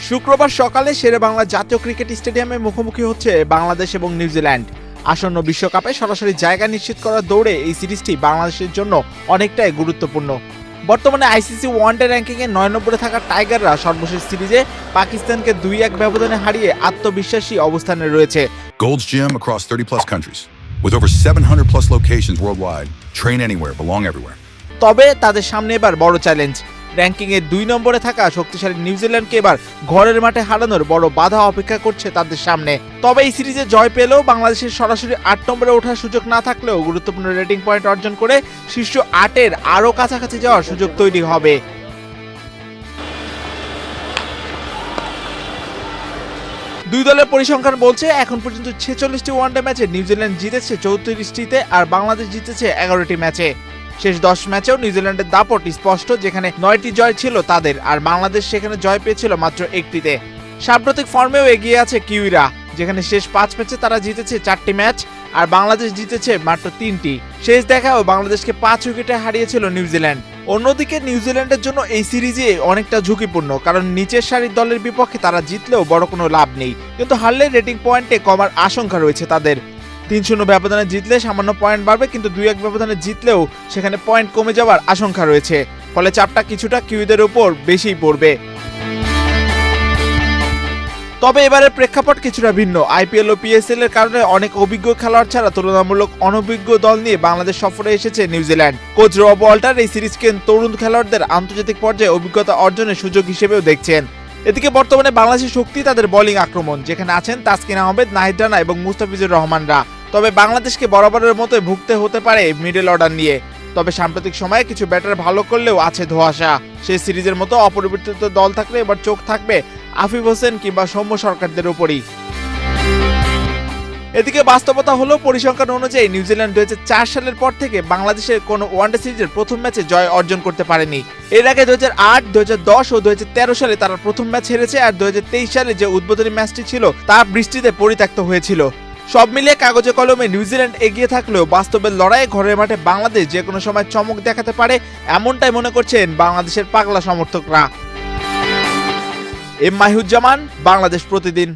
শুক্রবার সকালে শেরেবাংলা জাতীয় ক্রিকেট স্টেডিয়ামে মুখোমুখি হচ্ছে বাংলাদেশ এবং নিউজিল্যান্ড। আসন্ন বিশ্বকাপে সরাসরি জায়গা নিশ্চিত করার দৌড়ে এই সিরিজটি বাংলাদেশের জন্য অনেকটাই গুরুত্বপূর্ণ। বর্তমানে আইসিসি ওয়ানডে র্যাঙ্কিংয়ে ৯ নম্বরে থাকা টাইগাররা সর্বশেষ সিরিজে পাকিস্তানকে ২-১ ব্যবধানে হারিয়ে আত্মবিশ্বাসী অবস্থানে রয়েছে। Gold's Gym across 30 plus countries with over 700 plus locations worldwide. Train anywhere, belong everywhere. তবে তাদের সামনে এবার বড় চ্যালেঞ্জ। র্যাঙ্কিংয়ে ২ নম্বরে থাকা শক্তিশালী নিউজিল্যান্ডকে এবার ঘরের মাঠে হারানোর বড় বাধা অপেক্ষা করছে তাদের সামনে। তবে এই সিরিজে জয় পেলেও বাংলাদেশের সরাসরি ৮ নম্বরে ওঠার সুযোগ না থাকলেও গুরুত্বপূর্ণ রেটিং পয়েন্ট অর্জন করে শীর্ষ ৮-এর আরও কাছাকাছি যাওয়ার সুযোগ তৈরি হবে। দুই দলের পরিসংখ্যান বলছে এখন পর্যন্ত ৪৬টি ওয়ানডে ম্যাচে নিউজিল্যান্ড জিতেছে ৩৪টিতে আর বাংলাদেশ জিতেছে ১১টি ম্যাচে। শেষ ১০ ম্যাচেও নিউজিল্যান্ডের দাপট স্পষ্ট, যেখানে ৯টি জয় ছিল তাদের আর বাংলাদেশ সেখানে জয় পেয়েছিল মাত্র ১টিতে। সাম্প্রতিক ফর্মেও এগিয়ে আছে কিউইরা, যেখানে শেষ ৫ ম্যাচে তারা জিতেছে ৪টি ম্যাচ আর বাংলাদেশ জিতেছে মাত্র ৩টি। শেষ দেখাও বাংলাদেশকে ৫ উইকেটে হারিয়েছিল নিউজিল্যান্ড। অন্যদিকে নিউজিল্যান্ডের জন্য এই সিরিজে অনেকটা ঝুঁকিপূর্ণ, কারণ নিচের সারির দলের বিপক্ষে তারা জিতলেও বড় কোনো লাভ নেই, কিন্তু হারলে রেটিং পয়েন্টে কমার আশঙ্কা রয়েছে তাদের। ৩-০ ব্যবধানে জিতলে সামান্য পয়েন্ট বাড়বে, কিন্তু ২-১ ব্যবধানে জিতলেও সেখানে পয়েন্ট কমে যাওয়ার আশঙ্কা রয়েছে, ফলে চাপটা কিছুটা কিউইদের উপর বেশিই পড়বে। তবে এবারের প্রেক্ষাপট কিছুটা ভিন্ন। আইপিএল ও পিএসএল এর কারণে অনেক অভিজ্ঞ খেলোয়াড় ছাড়া তুলনামূলক অনভিজ্ঞ দল নিয়ে বাংলাদেশ সফরে এসেছে নিউজিল্যান্ড। কোচ রব ওয়াল্টার এই সিরিজকে তরুণ খেলোয়াড়দের আন্তর্জাতিক পর্যায়ে অভিজ্ঞতা অর্জনের সুযোগ হিসেবেও দেখছেন। এদিকে বর্তমানে বাংলাদেশের শক্তি তাদের বোলিং আক্রমণ, যেখানে আছেন তাসকিন আহমেদ, নাহিদ রানা এবং মুস্তাফিজুর রহমানরা। তবে বাংলাদেশকে বরাবরের মতোই ভুগতে হতে পারে মিডল অর্ডার নিয়ে। তবে সাম্প্রতিক সময়ে কিছু ব্যাটার ভালো করলেও আছে ধোঁয়াশা। সেই সিরিজের মতো অপরিবর্তিত দল থাকলে এবার চোখ থাকবে আফিফ হোসেন কিংবা সৌম্য সরকারদের উপরই। এদিকে বাস্তবতা হলো পরিসংখ্যান অনুযায়ী নিউজিল্যান্ড ২০০৪ সালের পর থেকে বাংলাদেশের কোনো ওয়ানডে সিরিজের প্রথম ম্যাচে জয় অর্জন করতে পারেনি। এর আগে ২০০৮, ২০১০ ও ২০১৩ সালে তারা প্রথম ম্যাচ হেরেছে, আর ২০২৩ সালে যে উদ্বোধনী ম্যাচটি ছিল তা বৃষ্টিতে পরিত্যক্ত হয়েছিল। সব মিলিয়ে কাগজে কলমে নিউজিল্যান্ড এগিয়ে থাকলেও বাস্তবের লড়াইয়ে ঘরের মাঠে বাংলাদেশ যে কোনো সময় চমক দেখাতে পারে, এমনটাই মনে করছেন বাংলাদেশের পাগলা সমর্থকরা। এম মাহিউজ্জামান, বাংলাদেশ প্রতিদিন।